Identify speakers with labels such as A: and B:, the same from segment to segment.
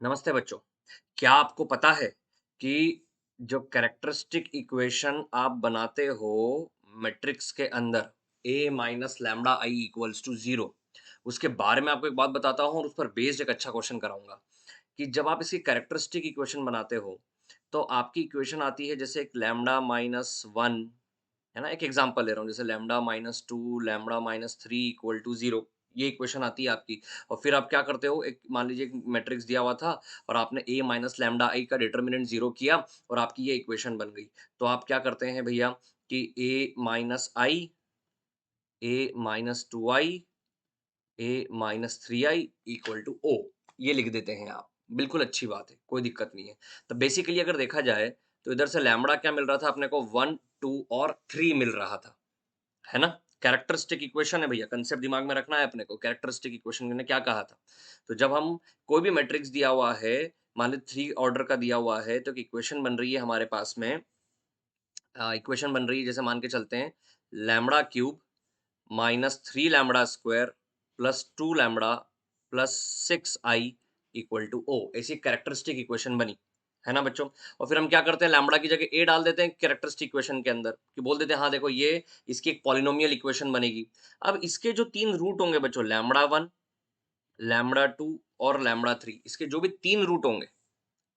A: नमस्ते बच्चों। क्या आपको पता है कि जो कैरेक्टरिस्टिक इक्वेशन आप बनाते हो मैट्रिक्स के अंदर a minus lambda I equals to zero, उसके बारे में आपको एक बात बताता हूँ और उस पर बेस्ड एक अच्छा क्वेश्चन कराऊंगा कि जब आप इसकी कैरेक्टरिस्टिक इक्वेशन बनाते हो तो आपकी इक्वेशन आती है जैसे एक लैम्डा माइनस वन, है ना। एक एग्जांपल ले रहा हूँ, जैसे lambda minus two lambda minus three equal to zero, ये इक्वेशन आती है आपकी। और फिर आप क्या करते हो, एक मान लीजिए एक मैट्रिक्स दिया हुआ था और आपने ए माइनस लैम्डा आई का डिटर्मिनेंट जीरो किया और आपकी ये इक्वेशन बन गई। तो आप क्या करते हैं भैया कि ए minus to I A minus three I equal to O, ये लिख देते हैं आप। बिल्कुल अच्छी बात है, कोई दिक्कत नहीं है। तो बेसिकली अगर देखा जाए तो इधर से लैम्बडा क्या मिल रहा था अपने को, वन टू और थ्री मिल रहा था, है ना। कैरेक्टरिस्टिक इक्वेशन है भैया, कंसेप्ट दिमाग में रखना है अपने को। कैरेक्टरिस्टिक इक्वेशन ने क्या कहा था, तो जब हम कोई भी मैट्रिक्स दिया हुआ है, मान लीजिए थ्री ऑर्डर का दिया हुआ है, तो इक्वेशन बन रही है हमारे पास में। इक्वेशन बन रही है जैसे मान के चलते हैं, lambda cube minus three lambda square plus two lambda plus six I equal to O, ऐसी कैरेक्टरिस्टिक इक्वेशन बनी, है ना बच्चों। और फिर हम क्या करते हैं, लैम्बडा की जगह ए डाल देते हैं कैरेक्टरिस्टिक इक्वेशन के अंदर, कि बोल देते हैं हाँ देखो ये इसकी एक पॉलिनोमियल इक्वेशन बनेगी। अब इसके जो तीन रूट होंगे बच्चों, लैम्बडा वन, लैम्बडा टू और लैम्बडा थ्री, इसके जो भी तीन रूट होंगे,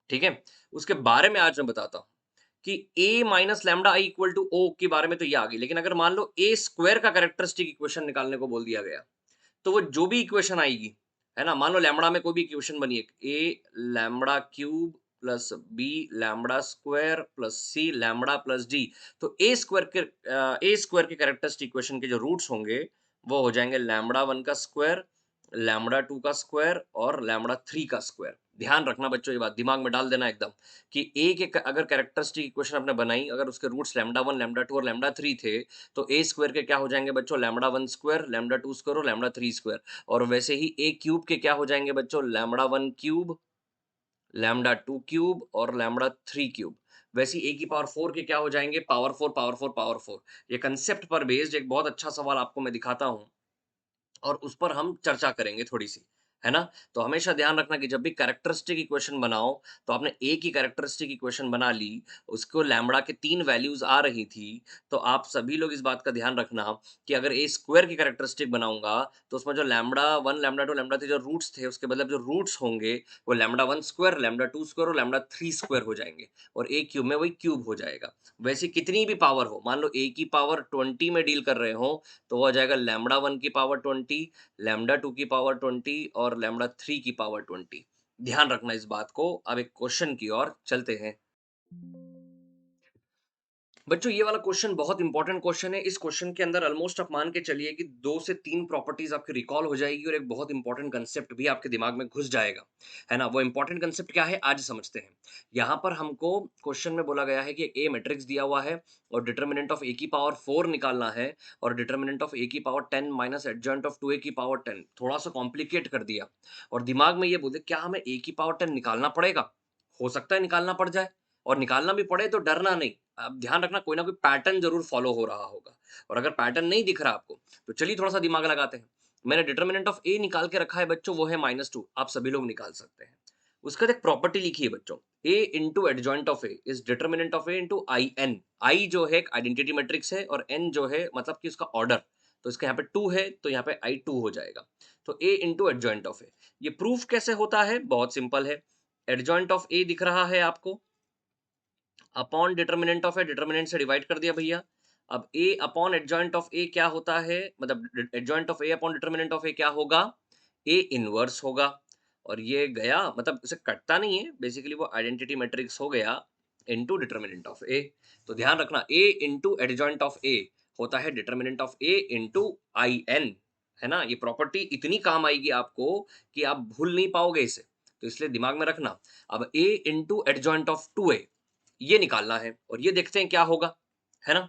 A: ठीक है, उसके बारे में आज मैं बताता हूँ कि a minus lambda I equal to O के बारे में तो ये आ गई, लेकिन अगर मान लो a स्क्वायर का कैरेक्टरिस्टिक इक्वेशन निकालने को बोल दिया गया, तो वो जो भी इक्वेशन आएगी, है ना, मान लो लैम्बडा में कोई भी इक्वेशन बनी है, a lambda cube plus b lambda square plus c lambda plus d, तो a स्क्वायर के कैरेक्टरिस्टिक इक्वेशन के जो रूट्स होंगे वो हो जाएंगे लैम्बडा वन का स्क्वायर, लैम्बडा टू का स्क्वायर और लैम्बडा थ्री का स्क्वायर। ध्यान रखना बच्चों, ये बात दिमाग में डाल देना एकदम, कि ए के अगर कैरेक्टरिस्टिक इक्वेशन आपने बनाई, अगर उसके roots lambda one lambda two और लैम्बडा थ्री थे, तो ए स्क्वायर के क्या हो जाएंगे बच्चों, lambda one square lambda two square और लैम्बडा थ्री स्क्वायर। और वैसे ही ए क्यूब के क्या हो जाएंगे बच्चों, lambda one cube lambda two cube और लैम्बडा थ्री क्यूब। वैसे ही ए की पावर फोर के क्या हो जाएंगे, power four power four power four. ये कंसेप्ट पर बेस्ड एक बहुत अच्छा सवाल आपको मैं दिखाता हूँ और उस पर हम चर्चा करेंगे थोड़ी-सी, है ना? तो हमेशा ध्यान रखना कि जब भी कैरेक्टरिस्टिक इक्वेशन बनाओ, तो आपने ए की कैरेक्टरिस्टिक इक्वेशन बना ली, उसको लैम्बडा के 3 वैल्यूज़ आ रही थी, तो आप सभी लोग इस बात का ध्यान रखना कि अगर ए स्क्वायर की कैरेक्टरिस्टिक बनाऊँगा, तो उसमें जो लैम्बडा 1, लैम्बडा 2, लैम्बडा 3 जो रूट्स थे, उसके मतलब जो रूट्स होंगे, वो लैम्बडा 1 स्क्वायर, लैम्बडा 2 स्क्वायर और लैम्बडा 3 स्क्वायर हो जाएँगे और ए क्यूब में वही क्यूब हो जाएगा। वैसे कितनी भी पावर हो, मान लो ए की पावर 20 में डील कर रहे हो, तो वो आ जाएगा लैम्बडा 1 की पावर 20, लैम्बडा 2 की पावर 20 और लैम्बडा 3 की पावर 20। ध्यान रखना इस बात को। अब एक क्वेश्चन की ओर चलते हैं। बच्चों ये वाला क्वेश्चन बहुत इंपॉर्टेंट क्वेश्चन है। इस क्वेश्चन के अंदर ऑलमोस्ट आप मान के चलिए कि 2 से 3 प्रॉपर्टीज़ आपकी रिकॉल हो जाएगी और एक बहुत इंपॉर्टेंट कांसेप्ट भी आपके दिमाग में घुस जाएगा, है ना? वो इंपॉर्टेंट कांसेप्ट क्या है आज समझते हैं। यहाँ पर हमको क्वेश्चन में बोला गया है कि ए मैट्रिक्स दिया हुआ है और डिटर्मिनेंट ऑफ ए की पावर 4 निकालना है और डिटर्मिनेंट ऑफ ए की power 10 minus adjoint of 2a की पावर 10। थोड़ा-सा कॉम्प्लिकेट कर दिया और दिमाग में ये बोलते क्या हमें ए की पावर 10 निकालना पड़ेगा? हो सकता है निकालना पड़ जाए और निकालना भी पड़े तो डरना नहीं। अब ध्यान रखना कोई ना कोई पैटर्न ज़रूर फ़ॉलो हो रहा होगा और अगर पैटर्न नहीं दिख रहा आपको, तो चलिए थोड़ा-सा दिमाग लगाते हैं। मैंने डिटर्मिनेंट ऑफ ए निकाल के रखा है बच्चों, वो है -2, आप सभी लोग निकाल सकते हैं। उसके बाद एक प्रॉपर्टी लिखी है बच्चों, A into adjoint of A is determinant of A into I n. I जो है एक आइडेंटिटी मैट्रिक्स है और एन जो है मतलब कि उसका ऑर्डर, तो इसका यहाँ पे 2 है, तो यहाँ पे आई 2 हो जाएगा। तो ए इंटू एडजॉइंट ऑफ ए, ये प्रूफ कैसे होता है? बहुत सिंपल है। एडजॉइंट ऑफ ए दिख रहा है आपको, upon determinant of A, determinant से डिवाइड कर दिया भैया। अब A upon adjoint of A क्या होता है, मतलब adjoint of A upon determinant of A क्या होगा, ए इनवर्स होगा। और ये गया मतलब उसे कटता नहीं है, बेसिकली वो आइडेंटिटी मैट्रिक्स हो गया इनटू डिटर्मिनेंट ऑफ ए। तो ध्यान रखना A into adjoint of A होता है determinant of A into I n, है ना। ये प्रॉपर्टी इतनी काम आएगी आपको कि आप भूल नहीं पाओगे इसे, तो इसलिए दिमाग में रखना। अब ए इंटू एडजॉइंट ऑफ टू ए, ये निकालना है और ये देखते हैं क्या होगा, है ना?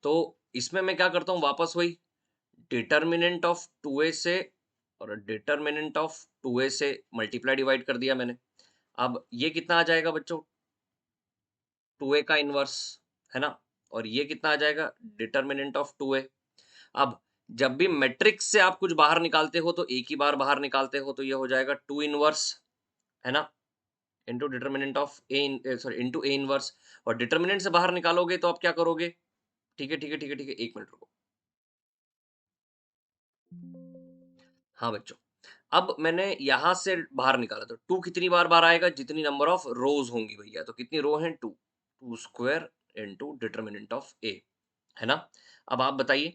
A: तो इसमें मैं क्या करता हूँ, वापस वही डिटर्मिनेंट ऑफ 2a से और डिटर्मिनेंट ऑफ 2a से मल्टीप्लाई डिवाइड कर दिया मैंने। अब ये कितना आ जाएगा बच्चों, 2a का इनवर्स, है ना? और ये कितना आ जाएगा, डिटर्मिनेंट ऑफ 2a। अब जब भी मैट्रिक्स से आप कुछ बाहर निकालते हो तो एक ही बार बाहर निकालते हो, तो ये हो जाएगा 2 इनवर्स, है ना? Into determinant of sorry into A inverse, और डिटर्मिनेंट से बाहर निकालोगे तो आप क्या करोगे? ठीक है, ठीक है, ठीक है, ठीक है, 1 मिनट रुको। हाँ बच्चों, अब मैंने यहाँ से बाहर निकाला, तो 2 कितनी बार बाहर आएगा? जितनी नंबर ऑफ रोज़ होंगी भैया, तो कितनी रो हैं? 2, 2 स्क्वायर इंटू डिटर्मिनेंट ऑफ ए, है ना? अब आप बताइए,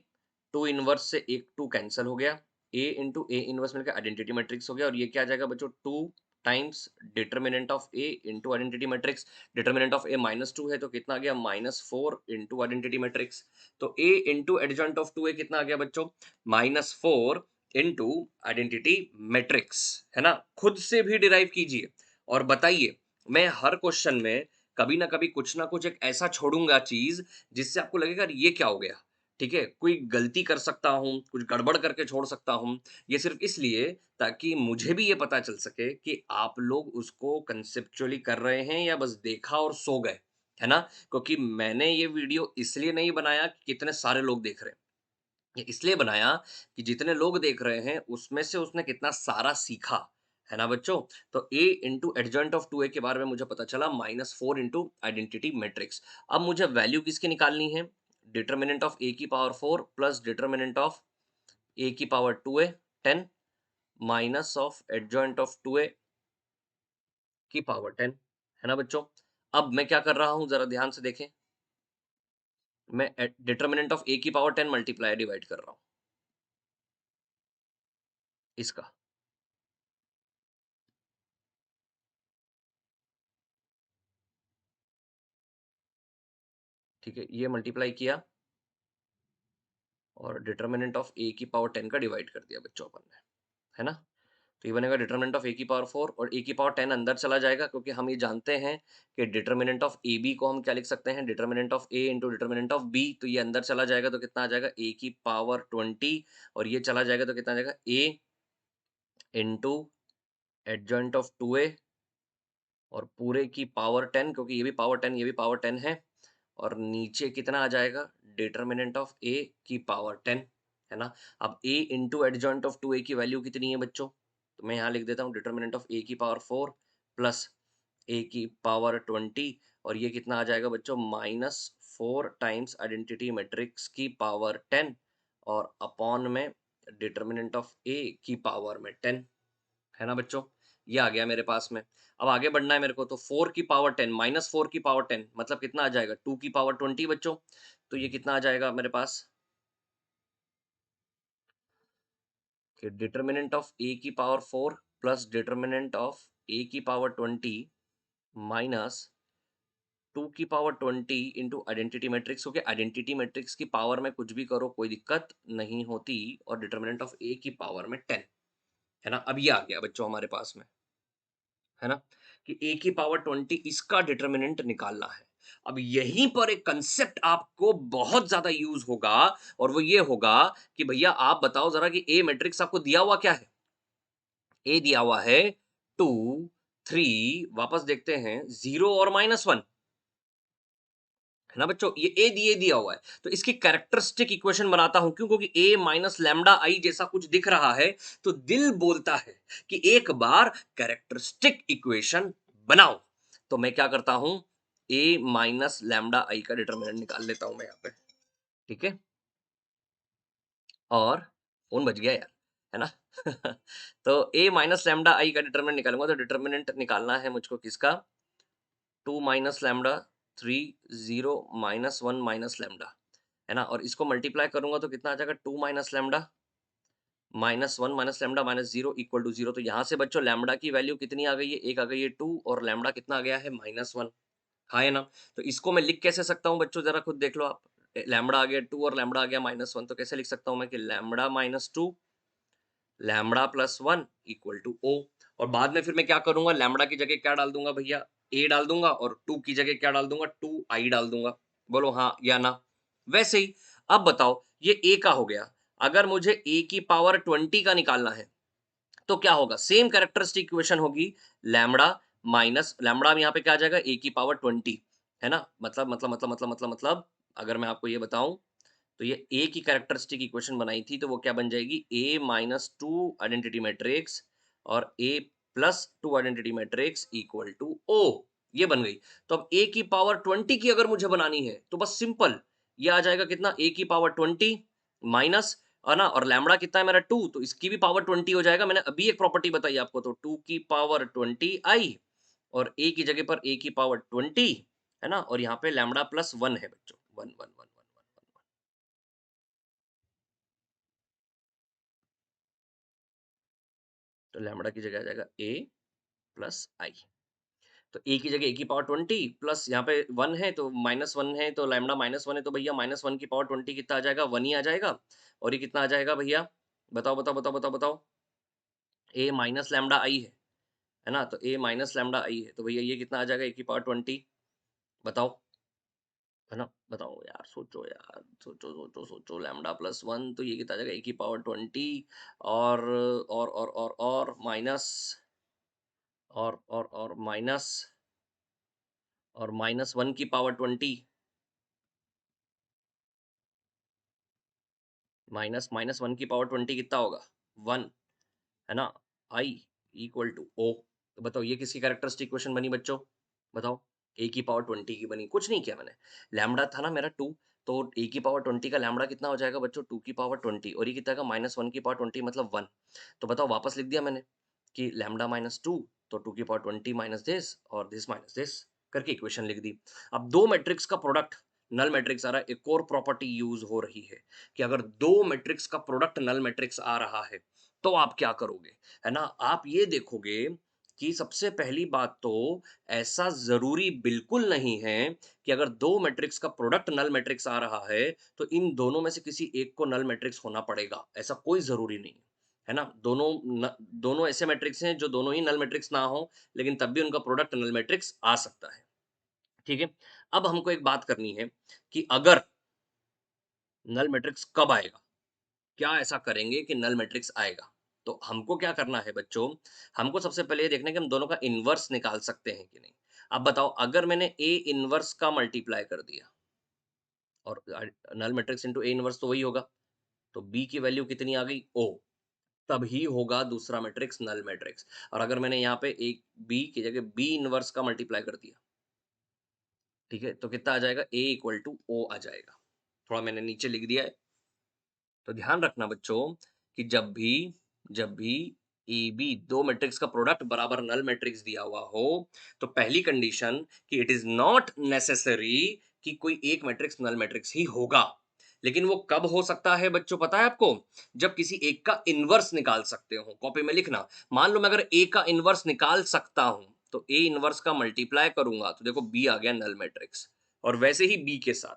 A: 2 इनवर्स से एक 2 कैंसल हो गया, ए इंटू ए इनवर्स मिलकर आइडेंटिटी मैट्रिक्स हो गया, और ये क्या आ जाएगा बच्चों? 2 times determinant of A into identity matrix. Determinant of A -2 है, तो कितना आ गया? -4 इंटू आइडेंटिटी मैट्रिक्स। तो ए इंटू एडजॉइंट ऑफ 2a कितना आ गया बच्चों? -4 इंटू आइडेंटिटी मैट्रिक्स, है ना? खुद से भी डिराइव कीजिए और बताइए। मैं हर क्वेश्चन में कभी ना कभी कुछ ना कुछ एक ऐसा छोड़ूंगा चीज, जिससे आपको लगेगा यार ये क्या हो गया। ठीक है, कोई गलती कर सकता हूँ, कुछ गड़बड़ करके छोड़ सकता हूँ। ये सिर्फ इसलिए ताकि मुझे भी ये पता चल सके कि आप लोग उसको कंसेप्चुअली कर रहे हैं या बस देखा और सो गए, है ना? क्योंकि मैंने ये वीडियो इसलिए नहीं बनाया कि कितने सारे लोग देख रहे हैं, ये इसलिए बनाया कि जितने लोग देख रहे हैं उसमें से उसने कितना सारा सीखा, है ना बच्चों? तो a into adjoint of 2a के बारे में मुझे पता चला, -4 इंटू आइडेंटिटी मैट्रिक्स। अब मुझे वैल्यू किसकी निकालनी है? डिटर्मिनेंट ऑफ a की power 4 plus determinant of a की power 2a 10 minus of adjoint of 2a की पावर 10, है ना बच्चों? अब मैं क्या कर रहा हूं, जरा ध्यान से देखें। मैं डिटर्मिनेंट ऑफ a की पावर 10 मल्टीप्लाई डिवाइड कर रहा हूं इसका। ठीक है, ये मल्टीप्लाई किया और डिटर्मिनेंट ऑफ ए की पावर 10 का डिवाइड कर दिया बच्चों अपन ने, है ना? तो ये बनेगा डिटर्मिनेंट ऑफ ए की पावर 4, और ए की पावर 10 अंदर चला जाएगा, क्योंकि हम ये जानते हैं कि डिटर्मिनेंट ऑफ ए बी को हम क्या लिख सकते हैं? Determinant of A into determinant of B. तो ये अंदर चला जाएगा तो कितना आ जाएगा? ए की पावर 20, और ये चला जाएगा तो कितना आ जाएगा? ए इंटू एडजॉइंट ऑफ 2a और पूरे की पावर 10, क्योंकि ये भी पावर 10 ये भी पावर 10 है, और नीचे कितना आ जाएगा? डिटर्मिनेंट ऑफ ए की पावर 10, है ना? अब a into adjoint of 2a की वैल्यू कितनी है बच्चों? तो मैं यहाँ लिख देता हूँ डिटर्मिनेंट ऑफ a की पावर 4 प्लस a की पावर 20, और ये कितना आ जाएगा बच्चों? -4 टाइम्स आइडेंटिटी मैट्रिक्स की पावर 10 और अपॉन में डिटर्मिनेंट ऑफ a की पावर में 10, है ना बच्चों? ये आ गया मेरे पास में। अब आगे बढ़ना है मेरे को, तो 4 की पावर 10 -4 की पावर 10 मतलब कितना आ जाएगा? 2 की पावर 20 बच्चों। तो ये कितना आ जाएगा मेरे पास कि डिटर्मिनेंट ऑफ a की power 4 plus determinant of a की पावर 20 माइनस 2 की पावर 20 इंटू आइडेंटिटी मैट्रिक्स, क्योंकि आइडेंटिटी मैट्रिक्स की पावर में कुछ भी करो कोई दिक्कत नहीं होती, और डिटर्मिनेंट ऑफ a की पावर में 10, है ना? अब ये आ गया बच्चों हमारे पास में, है ना? कि a की पावर 20 इसका डिटर्मिनेंट निकालना है। अब यहीं पर एक कंसेप्ट आपको बहुत ज्यादा यूज होगा, और वो ये होगा कि भैया आप बताओ जरा कि ए मैट्रिक्स आपको दिया हुआ क्या है? ए दिया हुआ है 2, 3, वापस देखते हैं 0 और -1, है ना बच्चों? ये ए दिए दिया हुआ है, तो इसकी कैरेक्टरिस्टिक इक्वेशन बनाता हूं। क्यों? क्योंकि ए माइनस लैम्डा आई जैसा कुछ दिख रहा है, तो दिल बोलता है कि एक बार कैरेक्टरिस्टिक इक्वेशन बनाओ। तो मैं क्या करता हूं, ए माइनस लैम्डा आई का डिटर्मिनेंट निकाल लेता हूं मैं यहाँ पे। ठीक है, और फोन बज गया यार, है ना? तो ए माइनस लैम्डा आई का डिटर्मिनेंट निकालूंगा, तो डिटर्मिनेंट निकालना है मुझको किसका? 2 माइनस लैम्डा 3 0 -1 माइनस लैम्डा, है ना? और इसको मल्टीप्लाई करूंगा तो कितना आ जाएगा? 2 minus lambda -1 minus lambda -0 equal to 0। तो यहाँ से बच्चों लैम्डा की वैल्यू कितनी आ गई है? एक आ गई है 2, और लैम्डा कितना आ गया है? -1। हाँ है ना? तो इसको मैं लिख कैसे सकता हूँ बच्चों, जरा खुद देख लो आप। लैम्डा आ गया 2 और लैम्डा आ गया -1, तो कैसे लिख सकता हूँ मैं कि lambda -2 lambda plus 1 equal to O. और बाद में फिर मैं क्या करूंगा? लैम्बडा की जगह क्या डाल दूंगा भैया? ए डाल दूंगा, और 2 की जगह क्या डाल दूंगा? 2 आई डाल दूंगा। बोलो हाँ या ना? वैसे ही अब बताओ, ये ए का हो गया। अगर मुझे ए की पावर 20 का निकालना है, तो क्या होगा? सेम कैरेक्टरिस्टिक इक्वेशन होगी, लैम्बडा माइनस लैम्बडा में यहाँ पे क्या आ जाएगा? ए की पावर 20, है ना? मतलब अगर मैं आपको ये बताऊं तो ये ए की कैरेक्टरिस्टिक इक्वेशन बनाई थी, तो वो क्या बन जाएगी, A minus two identity matrix और A plus two identity matrix equal to O, ये बन गई। तो अब ए की पावर 20 की अगर मुझे बनानी है तो बस सिंपल ये आ जाएगा कितना, ए की पावर 20 माइनस, है ना, और लैम्बडा कितना है मेरा 2, तो इसकी भी पावर 20 हो जाएगा। मैंने अभी एक प्रॉपर्टी बताई आपको, तो 2 की पावर 20 आई और ए की जगह पर ए की पावर 20, है ना, और यहाँ पे लैम्बडा प्लस 1 है बच्चों, 1 1 1 1 1 1। तो लैम्बडा की जगह आ जाएगा ए प्लस आई। तो ए की जगह ए की पावर 20 प्लस यहाँ पे 1 है तो माइनस 1 है, तो लैम्बडा माइनस 1 है, तो भैया माइनस 1 की पावर 20 कितना आ जाएगा, 1 ही आ जाएगा। और ये कितना आ जाएगा भैया, बताओ बताओ बताओ बताओ बताओ, ए माइनस लैम्बडा आई है ना, तो ए माइनस लैम्बडा आई है, तो भैया ये कितना आ जाएगा, ए की पावर 20, बताओ, है ना, बताओ यार, सोचो यार, सोचो सोचो सोचो, लैम्बडा प्लस 1 तो ये कितना आ जाएगा, ए की पावर 20 और और माइनस और माइनस और माइनस 1 की पावर 20 माइनस माइनस 1 की पावर 20 कितना होगा, 1, है ना, आई इक्वल टू ओ। तो बताओ ये किसकी कैरेक्टरिस्टिक इक्वेशन बनी बच्चों, बताओ, ए की पावर 20 की बनी, कुछ नहीं किया मैंने। लैम्बडा था ना मेरा 2, तो ए की पावर 20 का लैम्बडा कितना हो जाएगा बच्चों, 2 की पावर 20, और ये कितना का माइनस 1 की पावर 20 मतलब 1। तो बताओ वापस लिख दिया मैंने कि लैम्बडा माइनस 2, तो 2 की पावर 20 माइनस दिस और दिस माइनस दिस करके इक्वेशन लिख दी। अब दो मैट्रिक्स का प्रोडक्ट नल मैट्रिक्स आ रहा है, एक और प्रॉपर्टी यूज हो रही है कि अगर दो मैट्रिक्स का प्रोडक्ट नल मैट्रिक्स आ रहा है तो आप क्या करोगे, है ना, आप ये देखोगे कि सबसे पहली बात तो ऐसा जरूरी बिल्कुल नहीं है कि अगर दो मैट्रिक्स का प्रोडक्ट नल मैट्रिक्स आ रहा है तो इन दोनों में से किसी एक को नल मैट्रिक्स होना पड़ेगा, ऐसा कोई जरूरी नहीं है ना। दोनों ऐसे मैट्रिक्स हैं जो दोनों ही नल मैट्रिक्स ना हो, लेकिन तब भी उनका प्रोडक्ट नल मैट्रिक्स आ सकता है। ठीक है, अब हमको एक बात करनी है कि अगर नल मैट्रिक्स कब आएगा, क्या ऐसा करेंगे कि नल मैट्रिक्स आएगा। तो हमको क्या करना है बच्चों, हमको सबसे पहले ये देखना है कि हम दोनों का इनवर्स निकाल सकते हैं कि नहीं। अब बताओ अगर मैंने ए इनवर्स का मल्टीप्लाई कर दिया और null matrix into A inverse तो वही होगा, तो बी की वैल्यू कितनी आ गई, ओ, तभी होगा दूसरा मैट्रिक्स नल मैट्रिक्स। और अगर मैंने यहाँ पे एक बी की जगह बी इनवर्स का मल्टीप्लाई कर दिया, ठीक है, तो कितना आ जाएगा, ए इक्वल टू ओ आ जाएगा। थोड़ा मैंने नीचे लिख दिया है, तो ध्यान रखना बच्चों कि जब भी ए बी दो मैट्रिक्स का प्रोडक्ट बराबर नल मैट्रिक्स दिया हुआ हो, तो पहली कंडीशन कि इट इज नॉट नेसेसरी कि कोई एक मैट्रिक्स नल मैट्रिक्स ही होगा। लेकिन वो कब हो सकता है बच्चों पता है आपको, जब किसी एक का इनवर्स निकाल सकते हो, कॉपी में लिखना। मान लो मैं अगर ए का इनवर्स निकाल सकता हूं, तो ए इनवर्स का मल्टीप्लाई करूंगा तो देखो बी आ गया नल मैट्रिक्स, और वैसे ही बी के साथ।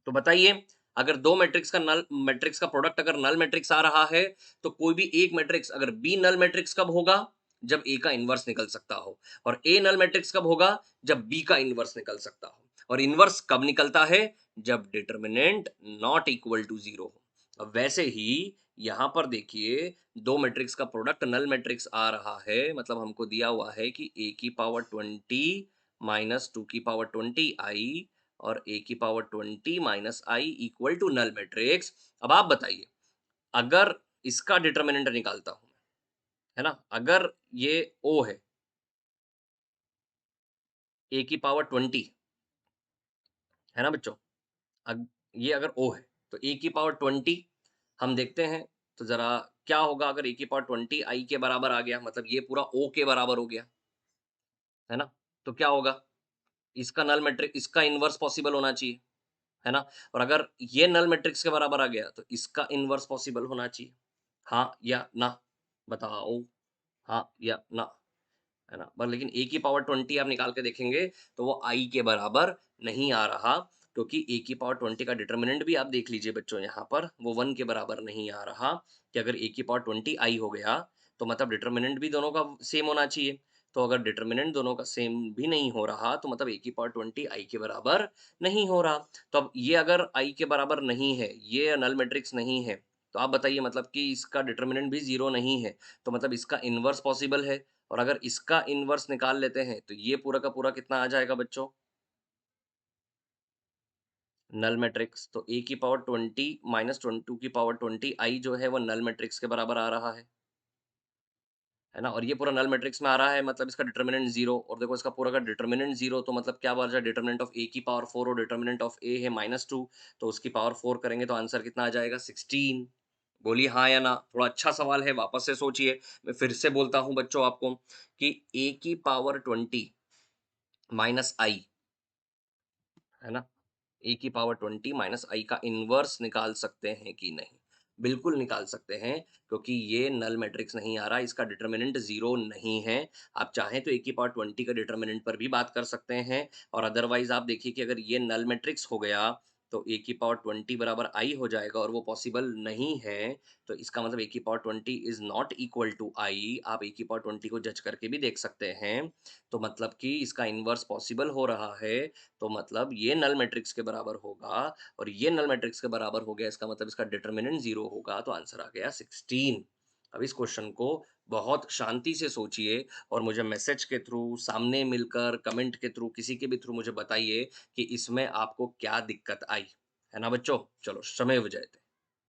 A: तो बताइए अगर दो मैट्रिक्स का नल मैट्रिक्स का प्रोडक्ट अगर नल मैट्रिक्स आ रहा है, तो कोई भी एक मैट्रिक्स अगर बी नल मैट्रिक्स कब होगा, जब ए का इनवर्स निकल सकता हो, और ए नल मैट्रिक्स कब होगा, जब बी का इनवर्स निकल सकता हो। और इनवर्स कब निकलता है, जब determinant not equal to zero हो। अब वैसे ही यहां पर देखिए दो मैट्रिक्स का प्रोडक्ट नल मैट्रिक्स आ रहा है, मतलब हमको दिया हुआ है कि ए की पावर 20 माइनस 2 की पावर 20 आई और a की power 20 minus I equal to null matrix. अब आप बताइए अगर इसका डिटर्मिनेंट निकालता हूं, है ना, अगर ये o है, a की पावर 20, है ना बच्चों, ये अगर o है तो a की पावर 20 हम देखते हैं, तो जरा क्या होगा अगर a की पावर 20 i के बराबर आ गया, मतलब ये पूरा o के बराबर हो गया, है ना, तो क्या होगा, इसका नल मैट्रिक्स इसका इनवर्स पॉसिबल होना चाहिए, है ना, और अगर ये नल मैट्रिक्स के बराबर आ गया तो इसका इनवर्स पॉसिबल होना चाहिए, हाँ या ना, बताओ, हाँ या ना, है ना। पर लेकिन ए की पावर 20 आप निकाल के देखेंगे तो वो आई के बराबर नहीं आ रहा, क्योंकि ए की पावर 20 का डिटर्मिनेंट भी आप देख लीजिए बच्चों, यहाँ पर वो 1 के बराबर नहीं आ रहा, कि अगर ए की पावर 20 आई हो गया तो मतलब डिटर्मिनेंट भी दोनों का सेम होना चाहिए। तो अगर डिटर्मिनेंट दोनों का सेम भी नहीं हो रहा तो मतलब ए की पावर 20 आई के बराबर नहीं हो रहा। तो अब ये अगर आई के बराबर नहीं है, ये नल मैट्रिक्स नहीं है, तो आप बताइए मतलब कि इसका डिटर्मिनेंट भी जीरो नहीं है, तो मतलब इसका इनवर्स पॉसिबल है। और अगर इसका इन्वर्स निकाल लेते हैं तो ये पूरा का पूरा कितना आ जाएगा बच्चों, नल मैट्रिक्स तो a की पावर 20 माइनस 2 की पावर 20 i जो है वो नल मैट्रिक्स के बराबर आ रहा है ना? और ये पूरा नल मैट्रिक्स में आ रहा है मतलब इसका डिटर्मिनेंट 0 और देखो इसका पूरा का डिटर्मिनेंट 0 तो मतलब क्या बन जाए डिटर्मिनेंट ऑफ a की पावर 4 और डिटर्मिनेंट ऑफ a है -2 तो उसकी पावर 4 करेंगे तो आंसर कितना आ जाएगा 16। बोलिए हाँ या ना? थोड़ा अच्छा सवाल है वापस से सोचिए। मैं फिर से बोलता हूँ बच्चों आपको कि a की पावर 20 माइनस i है ना? ए की पावर 20 माइनस आई का इन्वर्स निकाल सकते हैं कि नहीं? बिल्कुल निकाल सकते हैं क्योंकि ये नल मैट्रिक्स नहीं आ रहा, इसका डिटर्मिनेंट 0 नहीं है। आप चाहें तो ए की पावर 20 का डिटर्मिनेंट पर भी बात कर सकते हैं और अदरवाइज़ आप देखिए कि अगर ये नल मैट्रिक्स हो गया, तो ए की पावर 20 बराबर आई हो जाएगा और वो पॉसिबल नहीं है, तो इसका मतलब ए की power 20 is not equal to I. आप ए की पावर 20 को जज करके भी देख सकते हैं। तो मतलब कि इसका इन्वर्स पॉसिबल हो रहा है तो मतलब ये नल मैट्रिक्स के बराबर होगा और ये नल मैट्रिक्स के बराबर हो गया इसका मतलब इसका डिटर्मिनेंट 0 होगा तो आंसर आ गया 16। अब इस क्वेश्चन को बहुत शांति से सोचिए और मुझे मैसेज के थ्रू, सामने मिलकर, कमेंट के थ्रू, किसी के भी थ्रू मुझे बताइए कि इसमें आपको क्या दिक्कत आई। है ना बच्चों? चलो, शमैव जयते।